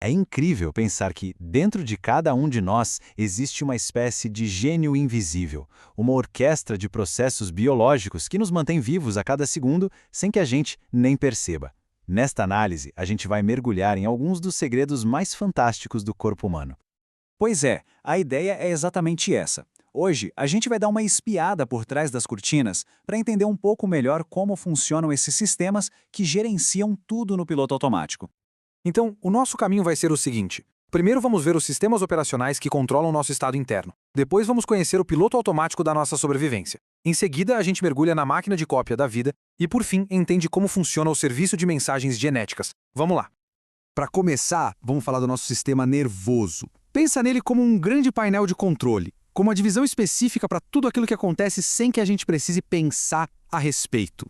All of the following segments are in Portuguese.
É incrível pensar que, dentro de cada um de nós, existe uma espécie de gênio invisível, uma orquestra de processos biológicos que nos mantém vivos a cada segundo sem que a gente nem perceba. Nesta análise, a gente vai mergulhar em alguns dos segredos mais fantásticos do corpo humano. Pois é, a ideia é exatamente essa. Hoje, a gente vai dar uma espiada por trás das cortinas para entender um pouco melhor como funcionam esses sistemas que gerenciam tudo no piloto automático. Então, o nosso caminho vai ser o seguinte. Primeiro vamos ver os sistemas operacionais que controlam nosso estado interno. Depois vamos conhecer o piloto automático da nossa sobrevivência. Em seguida, a gente mergulha na máquina de cópia da vida e, por fim, entende como funciona o serviço de mensagens genéticas. Vamos lá. Para começar, vamos falar do nosso sistema nervoso. Pensa nele como um grande painel de controle, como uma divisão específica para tudo aquilo que acontece sem que a gente precise pensar a respeito.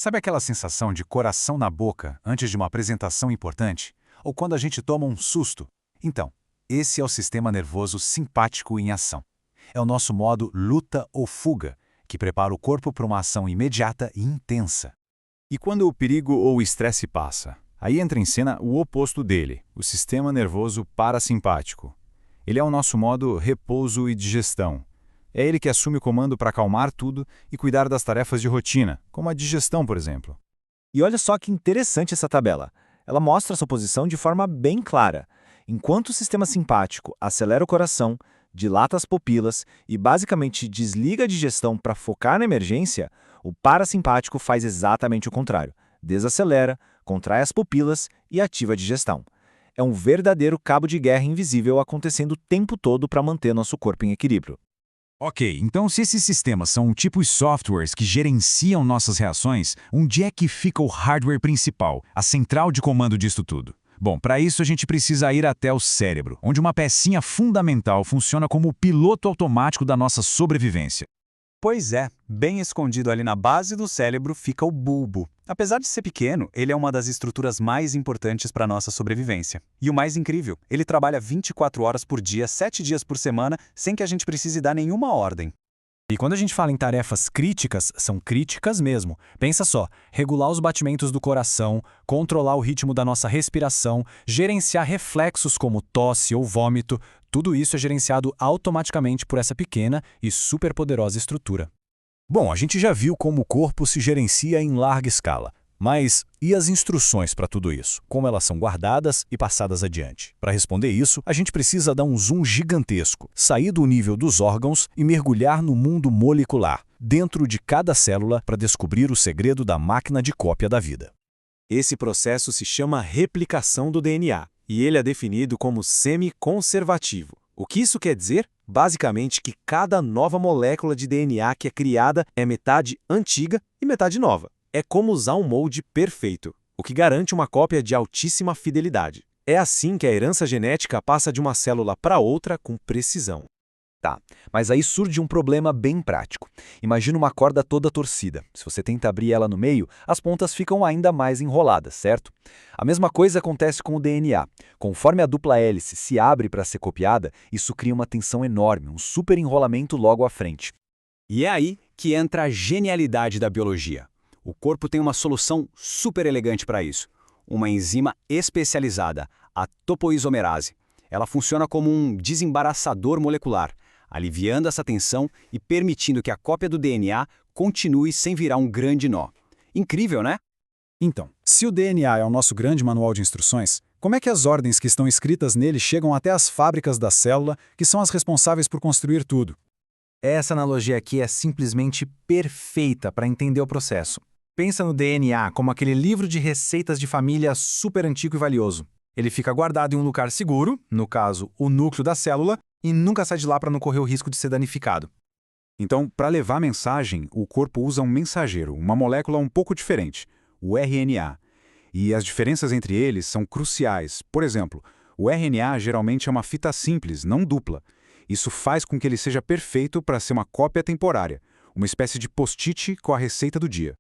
Sabe aquela sensação de coração na boca antes de uma apresentação importante? Ou quando a gente toma um susto? Então, esse é o sistema nervoso simpático em ação. É o nosso modo luta ou fuga, que prepara o corpo para uma ação imediata e intensa. E quando o perigo ou o estresse passa? Aí entra em cena o oposto dele, o sistema nervoso parasimpático. Ele é o nosso modo repouso e digestão. É ele que assume o comando para acalmar tudo e cuidar das tarefas de rotina, como a digestão, por exemplo. E olha só que interessante essa tabela. Ela mostra sua posição de forma bem clara. Enquanto o sistema simpático acelera o coração, dilata as pupilas e basicamente desliga a digestão para focar na emergência, o parasimpático faz exatamente o contrário. Desacelera, contrai as pupilas e ativa a digestão. É um verdadeiro cabo de guerra invisível acontecendo o tempo todo para manter nosso corpo em equilíbrio. Ok, então se esses sistemas são tipos softwares que gerenciam nossas reações, onde é que fica o hardware principal, a central de comando disso tudo? Bom, para isso a gente precisa ir até o cérebro, onde uma pecinha fundamental funciona como o piloto automático da nossa sobrevivência. Pois é, bem escondido ali na base do cérebro fica o bulbo. Apesar de ser pequeno, ele é uma das estruturas mais importantes para a nossa sobrevivência. E o mais incrível, ele trabalha 24 horas por dia, 7 dias por semana, sem que a gente precise dar nenhuma ordem. E quando a gente fala em tarefas críticas, são críticas mesmo. Pensa só, regular os batimentos do coração, controlar o ritmo da nossa respiração, gerenciar reflexos como tosse ou vômito, tudo isso é gerenciado automaticamente por essa pequena e superpoderosa estrutura. Bom, a gente já viu como o corpo se gerencia em larga escala. Mas e as instruções para tudo isso? Como elas são guardadas e passadas adiante? Para responder isso, a gente precisa dar um zoom gigantesco, sair do nível dos órgãos e mergulhar no mundo molecular, dentro de cada célula para descobrir o segredo da máquina de cópia da vida. Esse processo se chama replicação do DNA, e ele é definido como semi-conservativo. O que isso quer dizer? Basicamente que cada nova molécula de DNA que é criada é metade antiga e metade nova. É como usar um molde perfeito, o que garante uma cópia de altíssima fidelidade. É assim que a herança genética passa de uma célula para outra com precisão. Tá, mas aí surge um problema bem prático. Imagina uma corda toda torcida. Se você tenta abrir ela no meio, as pontas ficam ainda mais enroladas, certo? A mesma coisa acontece com o DNA. Conforme a dupla hélice se abre para ser copiada, isso cria uma tensão enorme, um super enrolamento logo à frente. E é aí que entra a genialidade da biologia. O corpo tem uma solução super elegante para isso. Uma enzima especializada, a topoisomerase. Ela funciona como um desembaraçador molecular, aliviando essa tensão e permitindo que a cópia do DNA continue sem virar um grande nó. Incrível, né? Então, se o DNA é o nosso grande manual de instruções, como é que as ordens que estão escritas nele chegam até as fábricas da célula, que são as responsáveis por construir tudo? Essa analogia aqui é simplesmente perfeita para entender o processo. Pensa no DNA como aquele livro de receitas de família super antigo e valioso. Ele fica guardado em um lugar seguro, no caso, o núcleo da célula, e nunca sai de lá para não correr o risco de ser danificado. Então, para levar a mensagem, o corpo usa um mensageiro, uma molécula um pouco diferente, o RNA. E as diferenças entre eles são cruciais. Por exemplo, o RNA geralmente é uma fita simples, não dupla. Isso faz com que ele seja perfeito para ser uma cópia temporária, uma espécie de post-it com a receita do dia.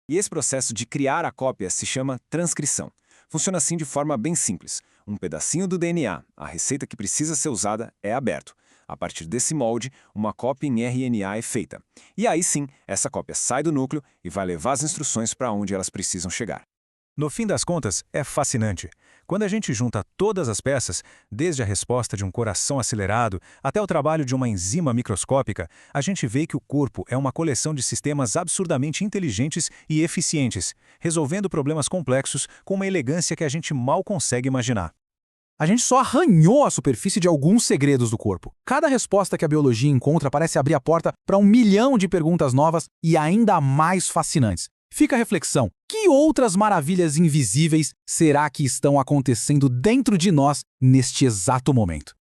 E esse processo de criar a cópia se chama transcrição. Funciona assim de forma bem simples. Um pedacinho do DNA, a receita que precisa ser usada, é aberto. A partir desse molde, uma cópia em RNA é feita. E aí sim, essa cópia sai do núcleo e vai levar as instruções para onde elas precisam chegar. No fim das contas, é fascinante. Quando a gente junta todas as peças, desde a resposta de um coração acelerado até o trabalho de uma enzima microscópica, a gente vê que o corpo é uma coleção de sistemas absurdamente inteligentes e eficientes, resolvendo problemas complexos com uma elegância que a gente mal consegue imaginar. A gente só arranhou a superfície de alguns segredos do corpo. Cada resposta que a biologia encontra parece abrir a porta para 1 milhão de perguntas novas e ainda mais fascinantes. Fica a reflexão: que outras maravilhas invisíveis será que estão acontecendo dentro de nós neste exato momento?